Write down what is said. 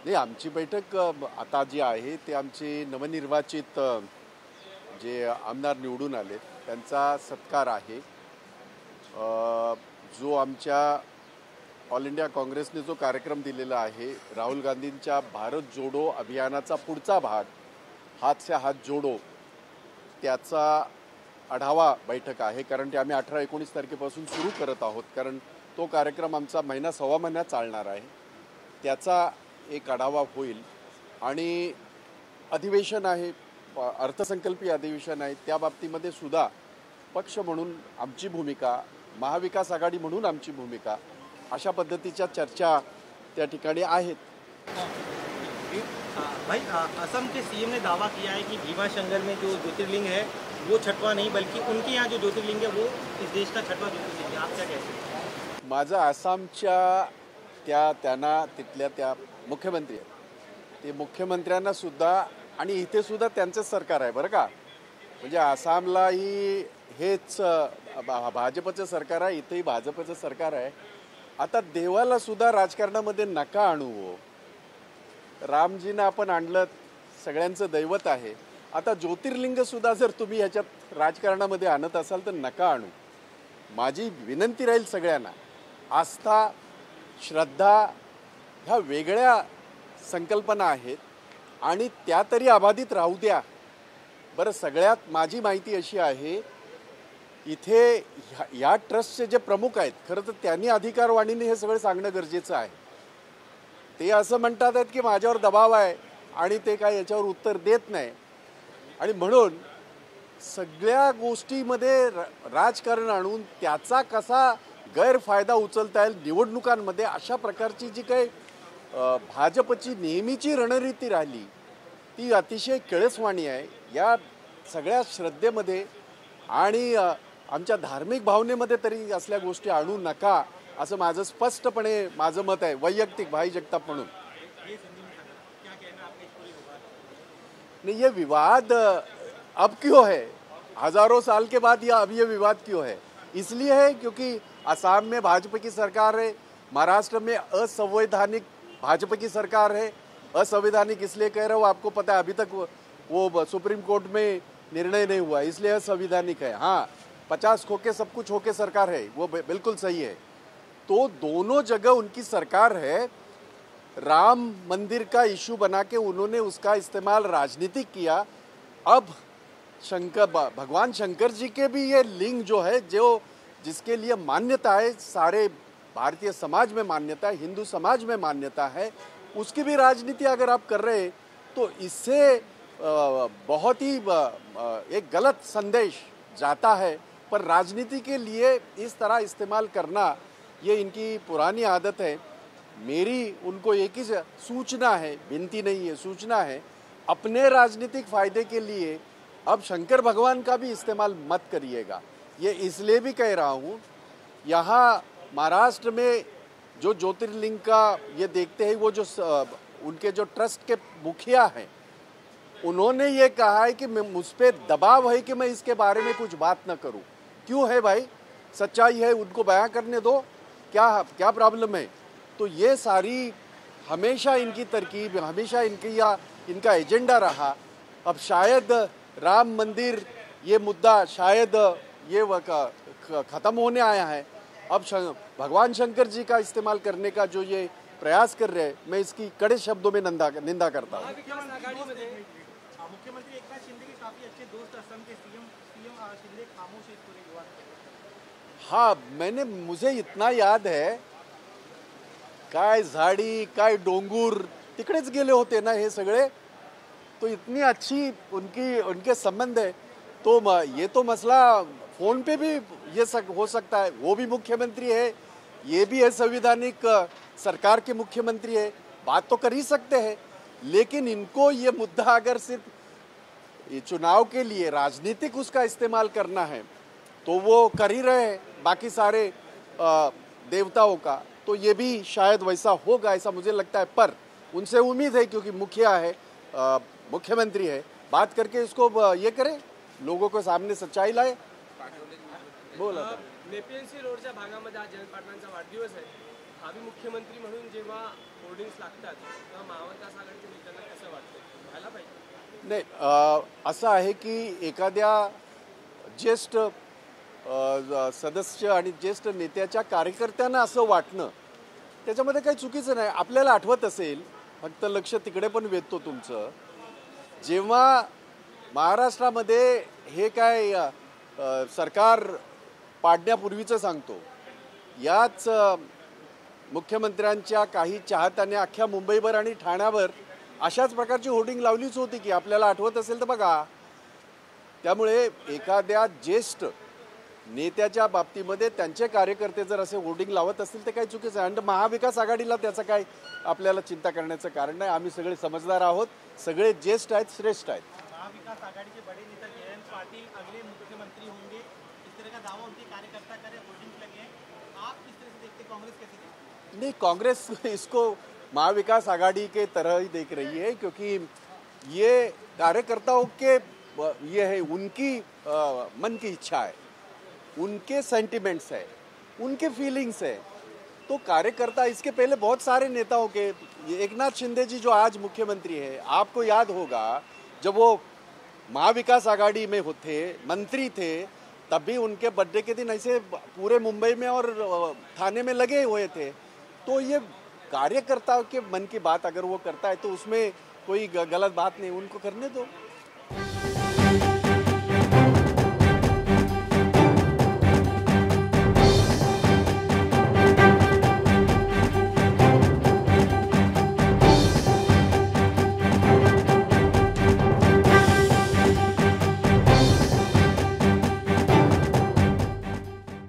नाही, आमची बैठक आता जी आहे ते आमचे नवनिर्वाचित जे आमदार निवडून आले त्यांचा सत्कार आहे. जो आमच्या ऑल इंडिया काँग्रेसने जो कार्यक्रम दिलेला आहे, राहुल गांधींच्या भारत जोडो अभियानाचा पुढचा भाग हात से हात जोडो, त्याचा आढावा बैठक आहे. कारण ते आम्ही 18-19 तारखेपासून सुरू करत आहोत, कारण तो कार्यक्रम आमचा महिना सव्वा महिना चालणार आहे. त्याचा एक आढावा होईल आणि अधिवेशन आहे, अर्थसंकल्पीय अधिवेशन आहे, त्या बाबतीमध्ये सुद्धा पक्ष म्हणून आमची भूमिका, महाविकास आघाडी म्हणून आमची भूमिका, अशा पद्धतीच्या चर्चा त्या ठिकाणी आहेत. भाई, असम के सीएम ने दावा किया है कि भीमा शंकर में जो ज्योतिर्लिंग है वो छठवां नहीं बल्कि उनके यहाँ जो ज्योतिर्लिंग है वो इस देश का छठवां ज्योतिर्लिंग है. आप क्या कहते हैं? माझं आसामच्या त्यांना तिथल्या त्या मुख्यमंत्री आहेत, ते मुख्यमंत्र्यांना सुद्धा आणि इथे सुद्धा त्यांचंच सरकार आहे बरं का. म्हणजे आसामलाही हेच भाजपचं सरकार आहे, इथेही भाजपचं सरकार आहे. आता देवाला सुद्धा राजकारणामध्ये नका आणू हो. रामजींना आपण आणलं, सगळ्यांचं दैवत आहे. आता ज्योतिर्लिंग सुद्धा जर तुम्ही ह्याच्यात राजकारणामध्ये आणत असाल तर नका आणू. माझी विनंती राहील सगळ्यांना, आस्था, श्रद्धा ह्या वेगळ्या संकल्पना आहेत आणि त्या तरी अबाधित राहू द्या. बरं, सगळ्यात माझी माहिती अशी आहे, इथे या ट्रस्टचे जे प्रमुख आहेत, खरं तर त्यांनी अधिकारवाणीने हे सगळं सांगणं गरजेचं आहे. ते असं म्हणतात आहेत की माझ्यावर दबाव आहे आणि ते काय याच्यावर उत्तर देत नाही. आणि म्हणून सगळ्या गोष्टीमध्ये राजकारण आणून त्याचा कसा गैरफायदा उचलता येईल निवडणुकांमध्ये, अशा प्रकारची जी काही भाजपची नेहमीची रणनीती राहिली ती अतिशय किळसवाणी आहे. या सगळ्या श्रद्धेमध्ये आणि आमच्या धार्मिक भावनेमध्ये तरी असल्या गोष्टी आणू नका, असं माझं स्पष्टपणे माझं मत आहे, वैयक्तिक भाई जगताप म्हणून. नहीं, ये विवाद अब क्यों है? हजारों साल के बाद अब ये विवाद क्यों है? इसलिए है क्योंकि असम में भाजपा की सरकार है, महाराष्ट्र में असंवैधानिक भाजपा की सरकार है. असंवैधानिक इसलिए कह रहा हूँ, आपको पता है अभी तक वो सुप्रीम कोर्ट में निर्णय नहीं हुआ, इसलिए असंवैधानिक है. हाँ, 50 खोके सब कुछ होके सरकार है, वो बिल्कुल सही है. तो दोनों जगह उनकी सरकार है. राम मंदिर का इशू बना के उन्होंने उसका इस्तेमाल राजनीतिक किया. अब भगवान शंकर जी के भी ये लिंग जो है, जो जिसके लिए मान्यता है, सारे भारतीय समाज में मान्यता है, हिंदू समाज में मान्यता है, उसकी भी राजनीति अगर आप कर रहे हैं तो इससे बहुत ही एक गलत संदेश जाता है. पर राजनीति के लिए इस तरह इस्तेमाल करना ये इनकी पुरानी आदत है. मेरी उनको एक ही सूचना है, विनती नहीं है, सूचना है, अपने राजनीतिक फायदे के लिए अब शंकर भगवान का भी इस्तेमाल मत करिएगा. ये इसलिए भी कह रहा हूँ, यहाँ महाराष्ट्र में जो ज्योतिर्लिंग का ये देखते हैं, वो जो उनके जो ट्रस्ट के मुखिया हैं, उन्होंने ये कहा है कि मुझ पर दबाव है कि मैं इसके बारे में कुछ बात न करूं. क्यों है भाई? सच्चाई है, उनको बयां करने दो, क्या प्रॉब्लम है? तो ये सारी हमेशा इनकी तरकीब, हमेशा इनका एजेंडा रहा. अब शायद राम मंदिर ये मुद्दा शायद ये ख़त्म होने आया है. अब भगवान शंकर जी का इस्तेमाल करने का जो ये प्रयास कर रहे हैं, मैं इसकी कड़े शब्दों में निंदा करता हूँ. मुख्यमंत्री एकनाथ शिंदे के काफी अच्छे दोस्त असम के सीएम शिंदे खामोश है इस पूरे विवाद में. हाँ, मुझे इतना याद है, काय झाडी काय डोंगूर तिकडेच गेले होते ना हे सगळे, तो इतनी अच्छी उनके संबंध है. तो ये तो मसला फोन पे भी ये हो सकता है. वो भी मुख्यमंत्री है, ये भी है संवैधानिक सरकार के मुख्यमंत्री है, बात तो कर ही सकते हैं. लेकिन इनको ये मुद्दा अगर सिर्फ ये चुनाव के लिए राजनीतिक उसका इस्तेमाल करना है तो वो कर ही रहे हैं बाकी सारे देवताओं का. तो ये भी शायद वैसा होगा, ऐसा मुझे लगता है. पर उनसे उम्मीद है, क्योंकि मुखिया है, मुख्यमंत्री है, बात करके इसको ये करे, लोगों को सामने सच्चाई लाए. बोला नेपीएनसी रोडच्या भागामध्ये आज जयंत पाटलांचा वाढदिवस आहे. भावी मुख्यमंत्री म्हणून जेव्हा होर्डिंग्स लागतात तेव्हा महाविकास आघाडीच्या नेत्यांना कसं वाटतं, व्हायला पाहिजे? नाही, असं आहे की एखाद्या ज्येष्ठ सदस्य आणि ज्येष्ठ नेत्याच्या कार्यकर्त्यांना असं वाटणं त्याच्यामध्ये काही चुकीचं नाही. आपल्याला आठवत असेल, फक्त लक्ष तिकडे पण वेधतो तुमचं, जेव्हा महाराष्ट्रामध्ये हे काय सरकार पाडण्यापूर्वीचं सांगतो, याच मुख्यमंत्र्यांच्या काही चाहत्याने अख्ख्या मुंबईभर आणि ठाण्यावर अशाच प्रकारची होर्डिंग लावलीच होती की आपल्याला आठवत असेल तर बघा. त्यामुळे एखाद्या ज्येष्ठ नेत्याच्या बाबतीमध्ये त्यांचे कार्यकर्ते जर असे होर्डिंग लावत असतील तर काही चुकीचं आहे. आणि महाविकास आघाडीला त्याचं काय आपल्याला चिंता करण्याचं कारण नाही. आम्ही सगळे समजदार आहोत, सगळे ज्येष्ठ आहेत, श्रेष्ठ आहेत. महाविकास आघाड़ी के बड़े नेता जयंत पाटिल अगले मुख्यमंत्री होंगे, इस तरह का दावा उनके कार्यकर्ता करे, होर्डिंग्स लगे हैं. आप किस तरह से देखते, कांग्रेस कैसे देखती? नहीं, कांग्रेस इसको महाविकास आघाड़ी के तरह ही देख रही है, क्योंकि ये कार्यकर्ताओं के ये है, उनकी मन की इच्छा है, उनके सेंटिमेंट्स है, उनके फीलिंग्स है. तो कार्यकर्ता, इसके पहले बहुत सारे नेताओं के, एकनाथ शिंदे जी जो आज मुख्यमंत्री है, आपको याद होगा जब वो महाविकास आघाड़ी में होते, मंत्री थे, तब भी उनके बर्थडे के दिन ऐसे पूरे मुंबई में और थाने में लगे हुए थे. तो ये कार्यकर्ताओं के मन की बात अगर वो करता है तो उसमें कोई गलत बात नहीं, उनको करने दो.